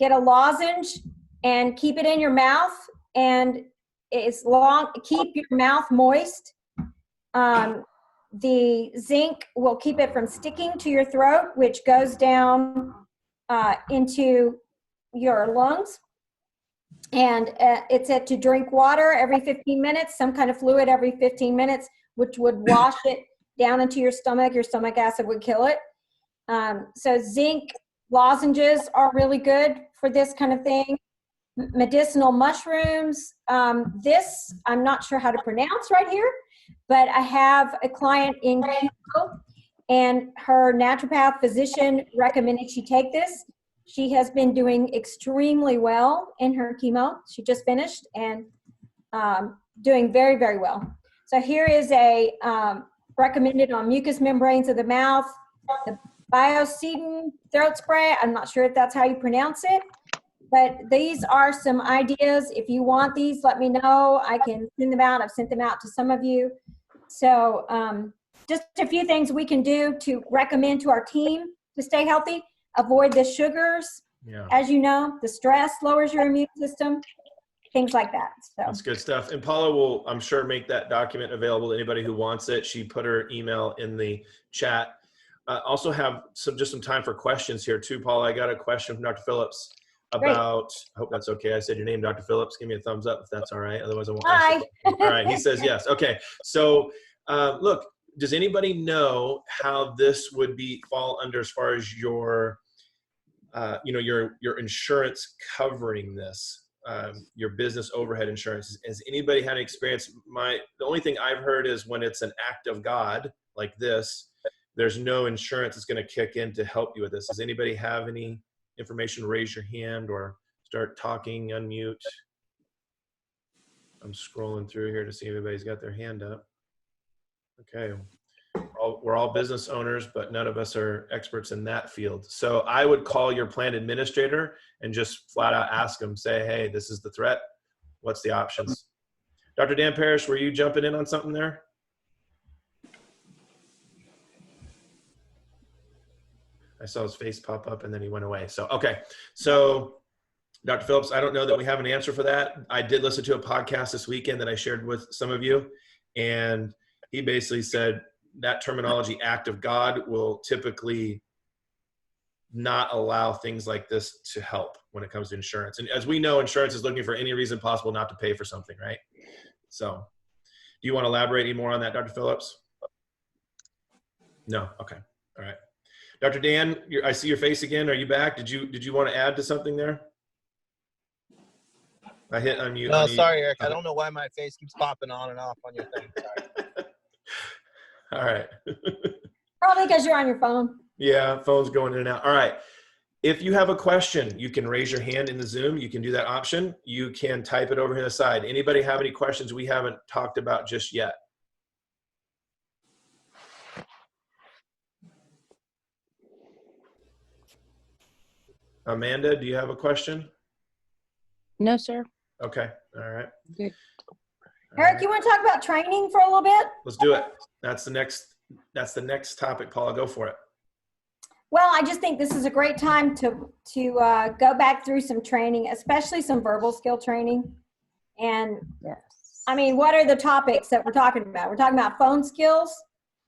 Get a lozenge and keep it in your mouth, and keep your mouth moist. The zinc will keep it from sticking to your throat, which goes down into your lungs. And it's said to drink water every 15 minutes, some kind of fluid every 15 minutes, which would wash it down into your stomach. Your stomach acid would kill it. So zinc lozenges are really good for this kind of thing. Medicinal mushrooms. This, I'm not sure how to pronounce right here, but I have a client in Quito, and her naturopath physician recommended she take this. She has been doing extremely well in her chemo. She just finished and doing very, very well. So here is a recommended on mucous membranes of the mouth, the Biocedin throat spray. I'm not sure if that's how you pronounce it, but these are some ideas. If you want these, let me know. I can send them out. I've sent them out to some of you. So just a few things we can do to recommend to our team to stay healthy. Avoid the sugars. Yeah. As you know, the stress lowers your immune system, things like that. So that's good stuff. And Paula will, I'm sure, make that document available to anybody who wants it. She put her email in the chat. Also have just some time for questions here too, Paula. I got a question from Dr. Phillips about, I hope that's okay. I said your name, Dr. Phillips. Give me a thumbs up if that's all right. Otherwise I won't. Hi. All right. He says yes. Okay. So look, does anybody know how this would fall under as far as your, your insurance covering this, your business overhead insurance? Has anybody had an experience? The only thing I've heard is when it's an act of God like this, there's no insurance that's going to kick in to help you with this. Does anybody have any information? Raise your hand or start talking, unmute. I'm scrolling through here to see if everybody's got their hand up. Okay. We're all business owners, but none of us are experts in that field. So I would call your plan administrator and just flat out ask them, say, hey, this is the threat. What's the options? Dr. Dan Parrish, were you jumping in on something there? I saw his face pop up and then he went away. So, okay. So Dr. Phillips, I don't know that we have an answer for that. I did listen to a podcast this weekend that I shared with some of you, and he basically said that terminology, act of God, will typically not allow things like this to help when it comes to insurance. And as we know, insurance is looking for any reason possible not to pay for something, right? So do you want to elaborate any more on that, Dr. Phillips? No? Okay. All right. Dr. Dan, I see your face again. Are you back? Did you want to add to something there? I hit unmute. No, sorry, Eric. I don't know why my face keeps popping on and off on your thing. Sorry. All right. Probably because you're on your phone. Yeah, phone's going in and out. All right. If you have a question, you can raise your hand in the Zoom. You can do that option. You can type it over here on the side. Anybody have any questions we haven't talked about just yet? Amanda, do you have a question? No, sir. Okay. All right. Good. Eric, you want to talk about training for a little bit? Let's do it. That's the next topic, Paula. Go for it. Well, I just think this is a great time to go back through some training, especially some verbal skill training. And I mean, what are the topics that we're talking about? We're talking about phone skills.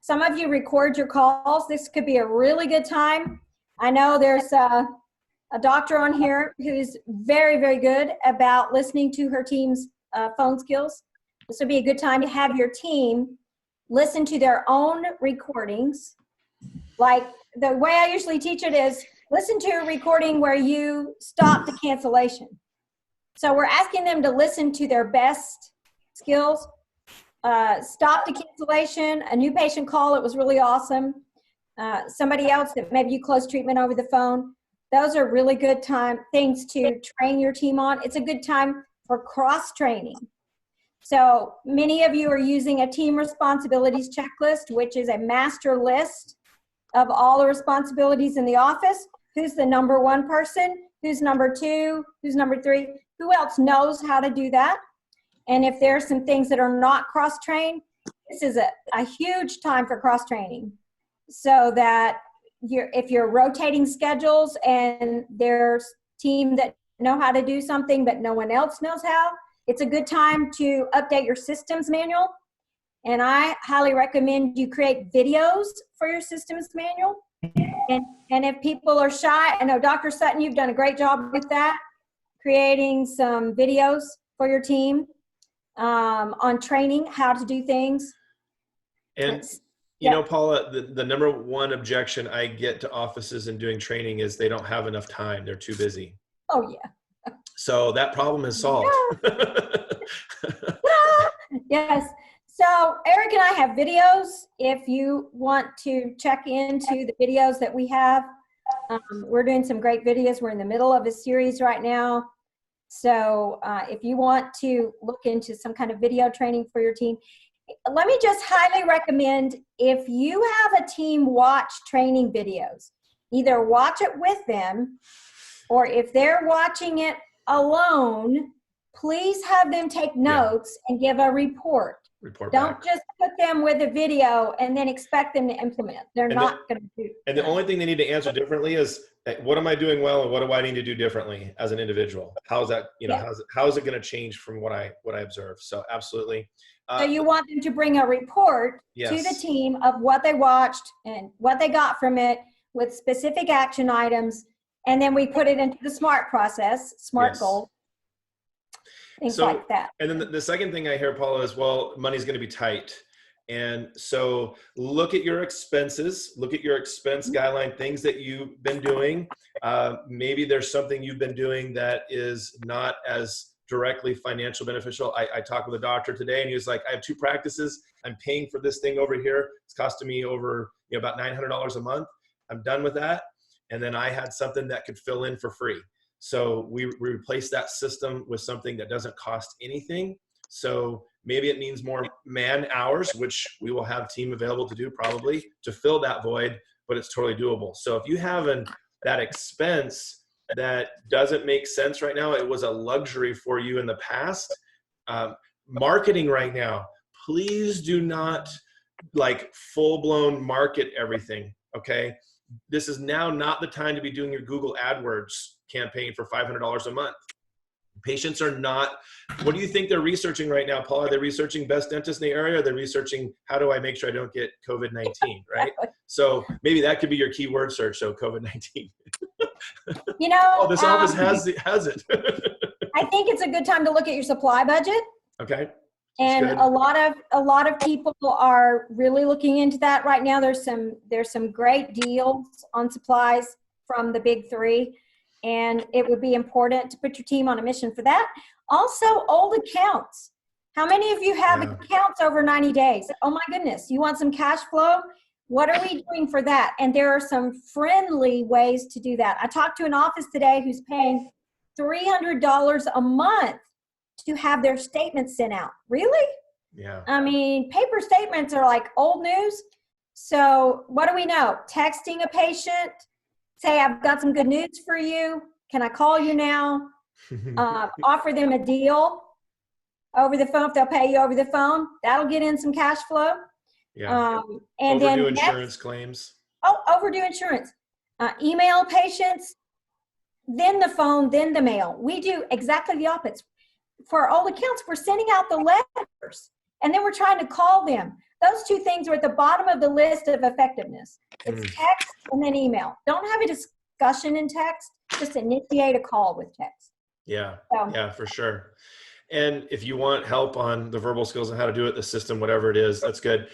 Some of you record your calls. This could be a really good time. I know there's a doctor on here who's very, very good about listening to her team's phone skills. This would be a good time to have your team listen to their own recordings. Like the way I usually teach it is listen to a recording where you stop the cancellation. So we're asking them to listen to their best skills, stop the cancellation, a new patient call, it was really awesome. Somebody else that maybe you closed treatment over the phone. Those are really good things to train your team on. It's a good time for cross-training. So many of you are using a team responsibilities checklist, which is a master list of all the responsibilities in the office. Who's the number one person? Who's number two? Who's number three? Who else knows how to do that? And if there's some things that are not cross-trained, this is a huge time for cross-training. So that if you're rotating schedules and there's team that know how to do something but no one else knows how, it's a good time to update your systems manual. And I highly recommend you create videos for your systems manual. And if people are shy, I know Dr. Sutton, you've done a great job with that, creating some videos for your team on training, how to do things. And you know, Paula, the number one objection I get to offices and doing training is they don't have enough time. They're too busy. Oh, yeah. So that problem is solved. Yes. So Eric and I have videos. If you want to check into the videos that we have, we're doing some great videos. We're in the middle of a series right now. So if you want to look into some kind of video training for your team, let me just highly recommend, if you have a team watch training videos, either watch it with them, or if they're watching it alone, please have them take notes and give a report. Don't just put them with a video and then expect them to implement. They're not going to do it. And the only thing they need to answer differently is, what am I doing well and what do I need to do differently as an individual? How's that, you know, how is it going to change from what I observe? So absolutely. So you want them to bring a report to the team of what they watched and what they got from it with specific action items. And then we put it into the SMART process, SMART goals. Things like that. And then the second thing I hear, Paula, is, well, money's going to be tight. And so look at your expenses, look at your expense guideline, things that you've been doing. Maybe there's something you've been doing that is not as directly financial beneficial. I talked with a doctor today and he was like, I have 2 practices. I'm paying for this thing over here. It's costing me over, you know, about $900 a month. I'm done with that. And then I had something that could fill in for free. So we replaced that system with something that doesn't cost anything. So maybe it means more man hours, which we will have team available to do probably to fill that void, but it's totally doable. So if you have that expense that doesn't make sense right now, it was a luxury for you in the past. Marketing right now, please do not like full-blown market everything, okay? This is now not the time to be doing your Google AdWords campaign for $500 a month. Patients are not, what do you think they're researching right now, Paul? Are they researching best dentist in the area? Or they're researching, how do I make sure I don't get COVID-19, right? So maybe that could be your keyword search, so COVID-19. You know, oh, this office has it. I think it's a good time to look at your supply budget. Okay. And a lot of people are really looking into that right now. There's some great deals on supplies from the big 3, and it would be important to put your team on a mission for that. Also, old accounts. How many of you have accounts over 90 days? Oh my goodness, you want some cash flow? What are we doing for that? And there are some friendly ways to do that. I talked to an office today who's paying $300 a month to have their statements sent out. Really? Yeah. I mean, paper statements are like old news. So what do we know? Texting a patient, say, I've got some good news for you. Can I call you now? Offer them a deal over the phone. If they'll pay you over the phone, that'll get in some cash flow. Yeah. And overdue then insurance claims. Oh, overdue insurance. email patients, then the phone, then the mail. We do exactly the opposite. For all accounts, we're sending out the letters, and then we're trying to call them. Those two things are at the bottom of the list of effectiveness. It's text and then email. Don't have a discussion in text. Just initiate a call with text. Yeah, So, yeah, for sure. And if you want help on the verbal skills and how to do it, the system, whatever it is, that's good.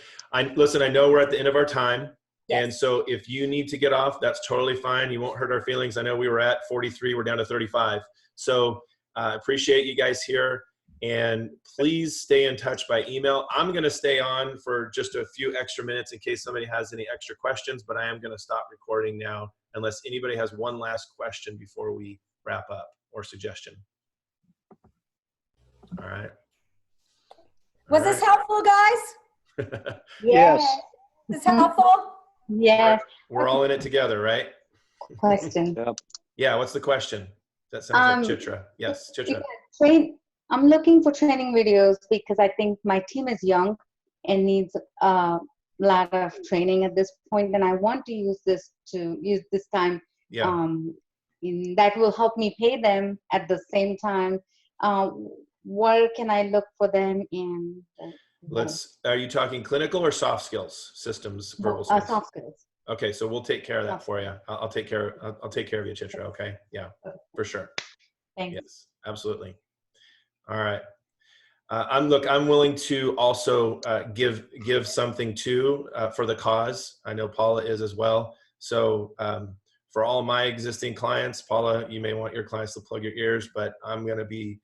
Listen, I know we're at the end of our time. Yes. And so if you need to get off, that's totally fine. You won't hurt our feelings. I know we were at 43, we're down to 35. So appreciate you guys here. And please stay in touch by email. I'm going to stay on for just a few extra minutes in case somebody has any extra questions, but I am going to stop recording now unless anybody has one last question before we wrap up or suggestion. All right. Was this helpful, guys? Yes. Is this helpful? Yes. We're all in it together, right? Question. Yeah, what's the question? That sounds like Chitra. Yes, Chitra. I'm looking for training videos because I think my team is young and needs a lot of training at this point. And I want to use this time. Yeah. That will help me pay them at the same time. Where can I look for them in? Are you talking clinical or soft skills, systems, verbal skills? Soft skills. Okay, so we'll take care of that for you. I'll take care of you, Chitra. Okay, yeah, for sure. Thanks. Yes, absolutely. All right. I'm willing to also give something too for the cause. I know Paula is as well. So for all my existing clients, Paula, you may want your clients to plug your ears, but I'm going to be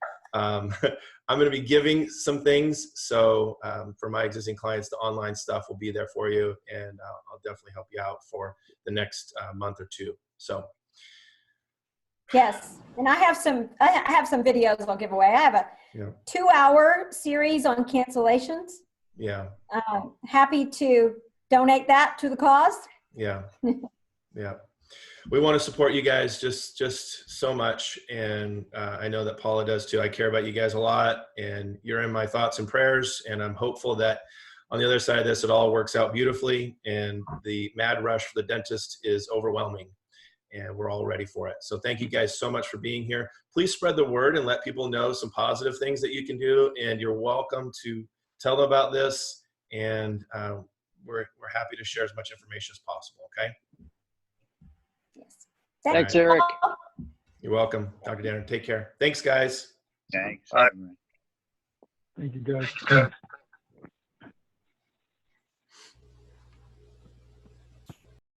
giving some things. So for my existing clients, the online stuff will be there for you, and I'll definitely help you out for the next month or two. So. Yes, and I have some videos I'll give away. I have a 2-hour series on cancellations. Yeah. Happy to donate that to the cause. Yeah. Yeah. We want to support you guys just so much. And I know that Paula does too. I care about you guys a lot, and you're in my thoughts and prayers. And I'm hopeful that on the other side of this, it all works out beautifully. And the mad rush for the dentist is overwhelming, and we're all ready for it. So thank you guys so much for being here. Please spread the word and let people know some positive things that you can do. And you're welcome to tell them about this. And we're happy to share as much information as possible. Okay. Yes. Thanks, Eric. You're welcome, Dr. Danner. Take care. Thanks, guys. Thanks. Thank you, guys.